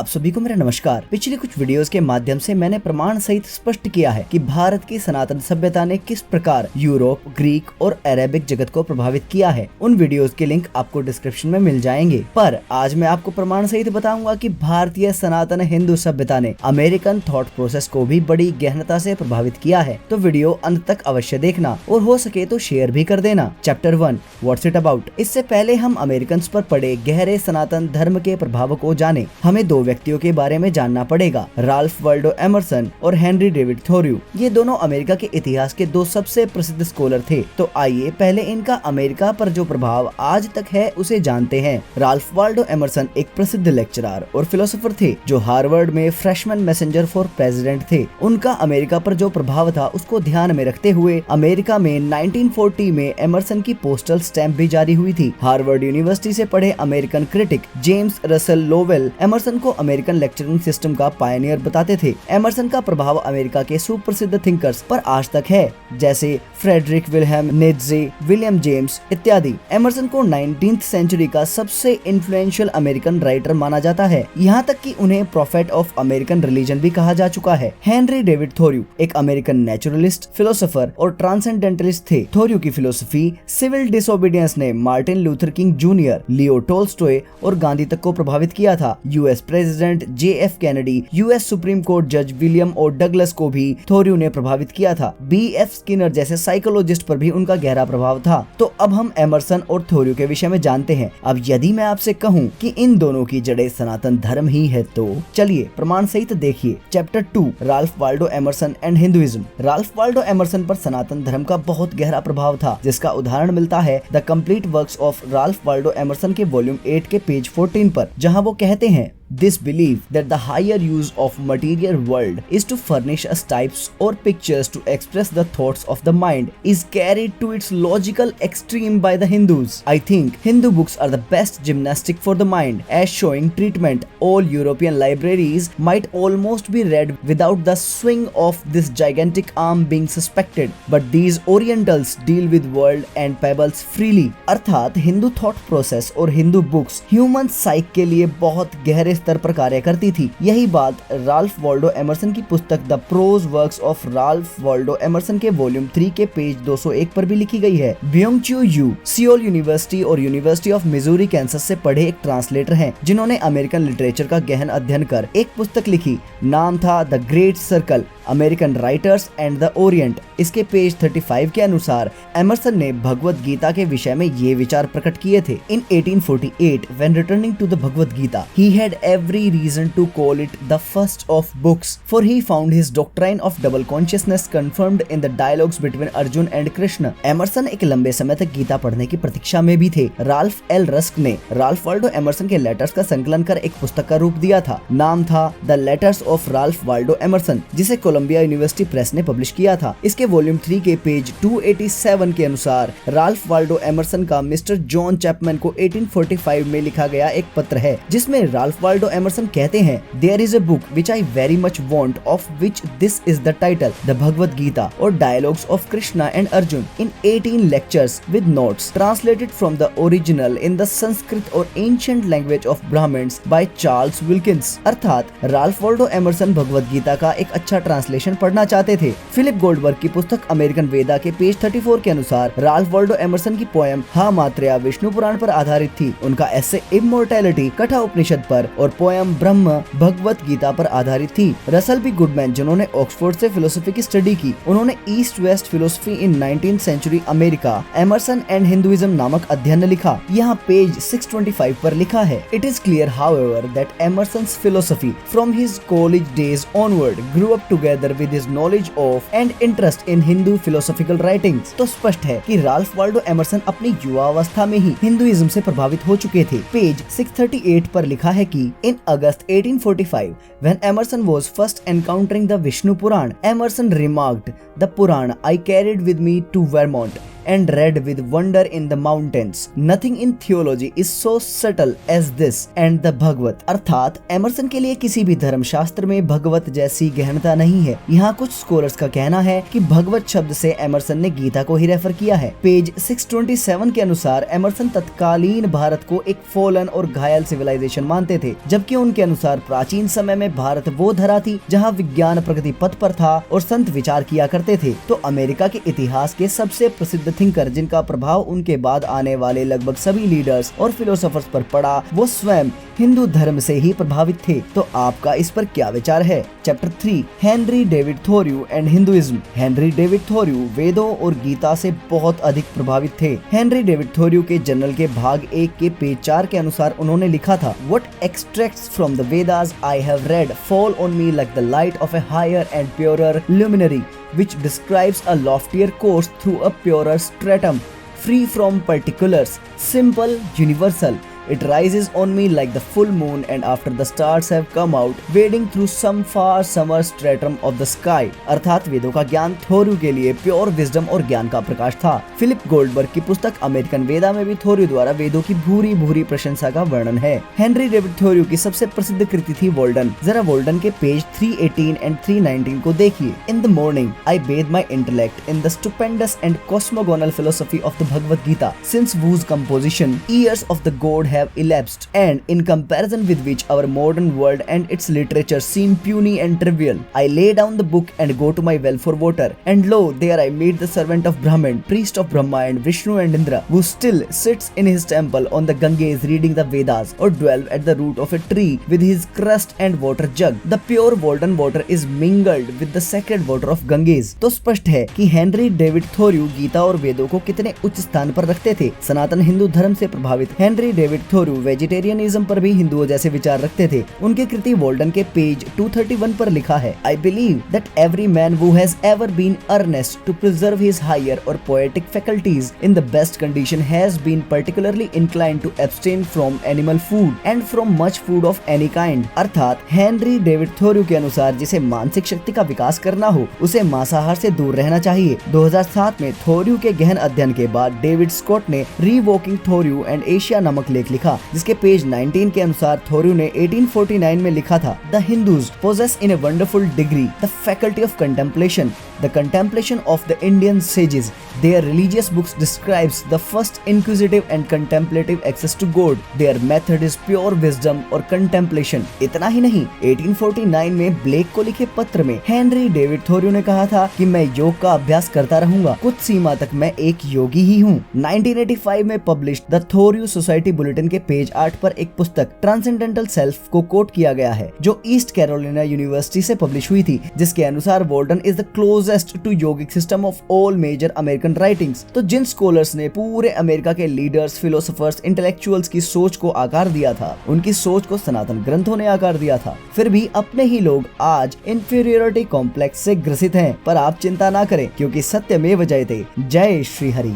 आप सभी को मेरा नमस्कार। पिछले कुछ वीडियोस के माध्यम से मैंने प्रमाण सहित स्पष्ट किया है कि भारत की सनातन सभ्यता ने किस प्रकार यूरोप, ग्रीक और अरेबिक जगत को प्रभावित किया है। उन वीडियोस के लिंक आपको डिस्क्रिप्शन में मिल जाएंगे। पर आज मैं आपको प्रमाण सहित बताऊंगा कि भारतीय सनातन हिंदू सभ्यता ने अमेरिकन थॉट प्रोसेस को भी बड़ी गहनता से प्रभावित किया है। तो वीडियो अंत तक अवश्य देखना और हो सके तो शेयर भी कर देना। Chapter 1 what's it about. इससे पहले हम अमेरिकन पर पड़े गहरे सनातन धर्म के प्रभाव को जाने। हमें दो व्यक्तियों के बारे में जानना पड़ेगा, राल्फ वाल्डो एमर्सन और हेनरी डेविड थोरियो। ये दोनों अमेरिका के इतिहास के दो सबसे प्रसिद्ध स्कॉलर थे। तो आइए पहले इनका अमेरिका पर जो प्रभाव आज तक है उसे जानते हैं। राल्फ वाल्डो एमर्सन एक प्रसिद्ध लेक्चरर और फिलोसोफर थे जो हार्वर्ड में फ्रेशमैन मैसेंजर फॉर प्रेसिडेंट थे। उनका अमेरिका पर जो प्रभाव था उसको ध्यान में रखते हुए अमेरिका में 1940 में एमर्सन की पोस्टल स्टैंप भी जारी हुई थी। हार्वर्ड यूनिवर्सिटी से पढ़े American critic James Russell Lowell Emerson को अमेरिकन लेक्चरिंग सिस्टम का पायनियर बताते थे। एमर्सन का प्रभाव अमेरिका के सुप्रसिद्ध थिंकर्स पर आज तक है, जैसे Friedrich Wilhelm Nietzsche, William James इत्यादि। एमर्सन को 19th सेंचुरी का सबसे इन्फ्लुएंशियल अमेरिकन राइटर माना जाता है, यहाँ तक कि उन्हें प्रोफेट ऑफ अमेरिकन रिलीजन भी कहा जा चुका है। हेनरी डेविड थोरियो एक अमेरिकन नेचुरलिस्ट, फिलोसोफर और ट्रांसेंडेंटलिस्ट थे। थोरियो की फिलोसफी सिविल डिसोबीडियंस ने मार्टिन लूथर किंग जूनियर, लियो टोल्स्टॉय और गांधी तक को प्रभावित किया था। US president JF Kennedy, US supreme court जज विलियम ओ डगलस को भी थोरियो ने प्रभावित किया था। BF स्किनर जैसे साइकोलॉजिस्ट पर भी उनका गहरा प्रभाव था। तो अब हम एमर्सन और थोरियो के विषय में जानते हैं। अब यदि मैं आपसे कहूँ कि इन दोनों की जड़ें सनातन धर्म ही है तो चलिए प्रमाण सहित देखिए। Chapter 2 Ralph Waldo Emerson and Hinduism. Ralph Waldo Emerson पर सनातन धर्म का बहुत गहरा प्रभाव था, जिसका उदाहरण मिलता है the complete works of Ralph Waldo Emerson के वॉल्यूम 8 के पेज 14 पर, जहां वो कहते हैं This belief that the higher use of material world is to furnish us types or pictures to express the thoughts of the mind is carried to its logical extreme by the Hindus. I think Hindu books are the best gymnastic for the mind, as showing treatment. All European libraries might almost be read without the swing of this gigantic arm being suspected, but these Orientals deal with world and pebbles freely. अर्थात Hindu thought process और Hindu books human साइक के लिए बहुत गहरे स्तर पर कार्य करती थी। यही बात राल्फ वाल्डो एमर्सन की पुस्तक the prose works of Ralph Waldo Emerson के वॉल्यूम 3 के पेज 201 पर भी लिखी गई है। ब्योंग-च्यू यू सियोल यूनिवर्सिटी और यूनिवर्सिटी ऑफ मिजूरी कैंसस से पढ़े एक ट्रांसलेटर हैं, जिन्होंने अमेरिकन लिटरेचर का गहन अध्ययन कर एक पुस्तक लिखी। नाम था the great circle, American writers and the Orient. इसके पेज 35 के अनुसार एमर्सन ने भगवत गीता के विषय में ये विचार प्रकट किए थे। इन 1848 when returning to the Bhagavad Gita, he had every reason to call it the first of books, for he found his doctrine of double consciousness confirmed in the dialogues between Arjun and Krishna. Emerson एक लंबे समय तक गीता पढ़ने की प्रतीक्षा में भी थे। Ralph L rusk ने राल्फ वाल्डो एमर्सन के लेटर्स का संकलन कर एक पुस्तक का रूप दिया था। नाम था the letters of Ralph Waldo Emerson, जिसे कोलंबिया यूनिवर्सिटी प्रेस ने पब्लिश किया था। इसके वॉल्यूम 3 के पेज 287 के अनुसार राल्फ वाल्डो एमर्सन का मिस्टर जॉन चैपमैन को 1845 में लिखा गया एक पत्र है, जिसमें राल्फ वाल्डो एमर्सन कहते हैं, there is a book which I very much want, of which this is the title, the Bhagavad Gita और dialogues of Krishna and Arjun in 18 lectures with notes translated from the original in the Sanskrit और ancient language of Brahmans by Charles Wilkins. अर्थात Ralph Waldo Emerson Bhagavad Gita का एक अच्छा translation पढ़ना चाहते थे। Philip Goldberg की पुस्तक अमेरिकन वेदा के पेज 34 के अनुसार राल्फ वाल्डो एमर्सन की पोएम हा मात्रेया विष्णु पुराण पर आधारित थी। उनका एसे इमोर्टैलिटी कथा उपनिषद पर और पोएम ब्रह्म भगवत गीता पर आधारित थी। रसल बी गुडमैन, जिन्होंने ऑक्सफोर्ड से फिलोसफी की स्टडी की, उन्होंने East West philosophy in 19th century America Emerson and Hinduism नामक अध्ययन लिखा। यहाँ पेज 625 पर लिखा है, it is clear however that Emerson's philosophy from his college days onward grew up together with his knowledge of and interest in Hindu philosophical writings. तो स्पष्ट है कि राल्फ वाल्डो एमर्सन अपनी युवावस्था में ही हिंदुइज्म से प्रभावित हो चुके थे। पेज 638 पर लिखा है कि इन अगस्त 1845 when Emerson was first encountering the Vishnu Puran, Emerson remarked, "The Puran I carried with me to Vermont. and read with wonder in the mountains. Nothing in theology is so subtle as this and the Bhagavad. अर्थात Emerson के लिए किसी भी धर्मशास्त्र में भगवत जैसी गहनता नहीं है। यहाँ कुछ स्कॉलर्स का कहना है कि भगवत शब्द से एमरसन ने गीता को ही रेफर किया है। पेज 627 के अनुसार एमरसन तत्कालीन भारत को एक फॉलन और घायल सिविलाइजेशन मानते थे, जबकि उनके अनुसार प्राचीन समय में भारत वो धरा थी जहाँ विज्ञान प्रगति पथ पर था और संत विचार किया करते थे। तो अमेरिका के इतिहास के सबसे प्रसिद्ध थिंकर जिनका प्रभाव उनके बाद आने वाले लगभग सभी लीडर्स और फिलोसोफर्स पर पड़ा, वो स्वयं हिंदू धर्म से ही प्रभावित थे। तो आपका इस पर क्या विचार है? Chapter 3, Henry David Thoreau and Hinduism. Henry David Thoreau वेदों और गीता से बहुत अधिक प्रभावित थे। हेनरी डेविड थोरियो के जर्नल के भाग 1 के पेज 4 के अनुसार उन्होंने लिखा था, What extracts from the Vedas I have read fall on me like the light of a higher and purer luminary, which describes a loftier course through a purer stratum, free from particulars, simple, universal. It rises on me like the full moon, and after the stars have come out, wading through some far summer stratum of the sky. अर्थात वेदों का ज्ञान थोरियो के लिए pure wisdom और ज्ञान का प्रकाश था। फिलिप गोल्डबर्ग की पुस्तक अमेरिकन वेदा में भी थोरियो द्वारा वेदों की भूरी भूरी प्रशंसा का वर्णन है। हेनरी डेविड थोरियो की सबसे प्रसिद्ध कृति थी वोल्डन। जरा वोल्डन के पेज 318 एंड 319 को देखिए। In the morning, I bathe my intellect in the stupendous and cosmogonal philosophy of the Bhagavad Gita, since whose composition years of the god have elapsed, and in comparison with which our modern world and its literature seem puny and trivial. I lay down the book and go to my well for water, and lo, there I meet the servant of Brahman, priest of Brahma and Vishnu and Indra, who still sits in his temple on the Ganges reading the Vedas, or dwells at the root of a tree with his crust and water jug. The pure golden water is mingled with the sacred water of Ganges. तो स्पष्ट है कि Henry David थोरियो Gita और वेदों को कितने उच्च स्थान पर रखते थे। सनातन हिंदू धर्म से प्रभावित हेनरी डेविड थोरियो वेजिटेरियनिज्म पर भी हिंदुओं जैसे विचार रखते थे। उनकी कृति वोल्डन के पेज 231 पर लिखा है, I believe that every man who has ever been earnest to preserve his higher or poetic faculties in the best condition has been particularly inclined to abstain from animal food and from much food of any kind. अर्थात Henry David थोरियो के अनुसार जिसे मानसिक शक्ति का विकास करना हो उसे मांसाहार से दूर रहना चाहिए। 2007 में थोरियो के गहन अध्ययन के बाद डेविड स्कॉट ने रीवॉकिंग थोरियो एंड एशिया नामक लेख लिखा, जिसके पेज 19 के अनुसार थोरियो ने 1849 में लिखा था, the Hindus possess in a wonderful degree the faculty of contemplation, the contemplation of the Indian sages. Their religious books describes the first inquisitive and contemplative access to God. Their method is pure wisdom or contemplation. इतना ही नहीं, 1849 में black को लिखे पत्र में Henry David थोरियो ने कहा था कि मैं योग का अभ्यास करता रहूंगा, कुछ सीमा तक मैं एक योगी ही हूँ। 1985 में पब्लिश्ड द थोरियो सोसाइटी बुलेटिन के पेज 8 पर एक पुस्तक ट्रांसेंडेंटल सेल्फ को कोट किया गया है, जो ईस्ट कैरोलिना यूनिवर्सिटी से पब्लिश हुई थी, जिसके अनुसार Walden is the closest to yogic system of all major American writings. तो जिन स्कॉलर्स ने पूरे अमेरिका के लीडर्स, फिलोसोफर्स, इंटेलेक्चुअल्स की सोच को आकार दिया था, उनकी सोच को सनातन ग्रंथों ने आकार दिया था। फिर भी अपने ही लोग आज इंफीरियरिटी कॉम्प्लेक्स से ग्रसित हैं। पर आप चिंता ना करें, क्योंकि सत्यमेव जयते। जय श्री हरि।